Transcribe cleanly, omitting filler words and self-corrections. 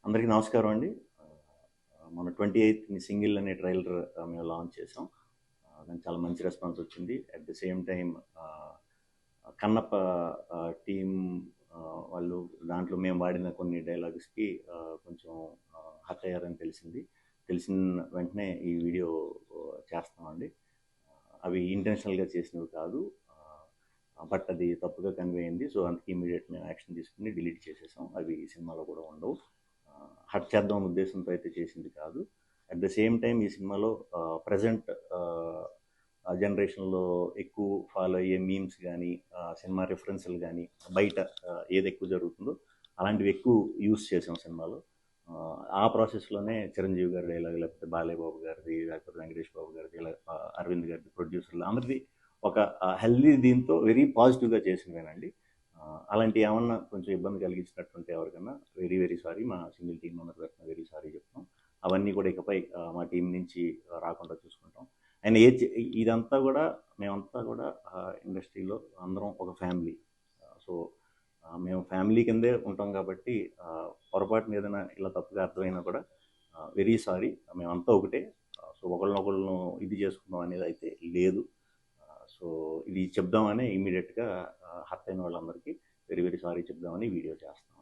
అందరికీ నమస్కారం అండి. మన 28ని సింగిల్ అనే ట్రైలర్ మేము లాంచ్ చేసాం. దానికి చాలా మంచి రెస్పాన్స్ వచ్చింది. At the same time Kannappa team వాళ్ళు దాంట్లో మేము వాడిన కొన్ని డైలాగ్స్కి కొంచెం హర్ట్ అయ్యారని తెలిసింది. తెలిసిన వెంటనే ఈ వీడియో చేస్తామండి. అవి ఇంటెన్షనల్గా చేసినవి కాదు, బట్ అది తప్పుగా కన్వే అయింది. సో అందుకే ఇమీడియట్ మేము యాక్షన్ తీసుకుని డిలీట్ చేసేసాం. అవి ఈ సినిమాలో కూడా ఉండవు. హర్ట్ చేద్దాం ఉద్దేశంతో అయితే చేసింది కాదు. అట్ ద సేమ్ టైం ఈ సినిమాలో ప్రజెంట్ జనరేషన్లో ఎక్కువ ఫాలో అయ్యే మీమ్స్ కానీ, సినిమా రిఫరెన్స్లు కానీ, బయట ఏది ఎక్కువ జరుగుతుందో అలాంటివి ఎక్కువ యూస్ చేసాం సినిమాలో. ఆ ప్రాసెస్లోనే చిరంజీవి గారి డైలాగ్, లేకపోతే బాలయ్య బాబు గారిది, లేకపోతే వెంకటేష్ బాబు గారిది, ఇలా అరవింద్ గారిది, ప్రొడ్యూసర్లు అందరిది ఒక హెల్దీ దీంతో వెరీ పాజిటివ్గా చేసినవేనండి. అలాంటి ఏమన్నా కొంచెం ఇబ్బంది కలిగించినట్టుంటే ఎవరికన్నా వెరీ వెరీ సారీ. మా సింగిల్ టీం మెంబర్ తరఫున వెరీ సారీ చెప్తాం. అవన్నీ కూడా ఇకపై మా టీం నుంచి రాకుండా చూసుకుంటాం. అండ్ ఇదంతా కూడా మేమంతా కూడా ఇండస్ట్రీలో అందరం ఒక ఫ్యామిలీ. సో మేము ఫ్యామిలీ కిందే ఉంటాం కాబట్టి పొరపాటున ఏదైనా ఇలా తప్పుగా అర్థమైనా కూడా వెరీ సారీ. మేమంతా ఒకటే. సో ఒకళ్ళనొకళ్ళను ఇది చేసుకుందాం అనేది అయితే లేదు. సో ఇది చెప్దామని ఇమీడియట్గా హర్ట్ అయిన వాళ్ళందరికీ వెరీ వెరీ సారీ చెప్దామని వీడియో చేస్తాం.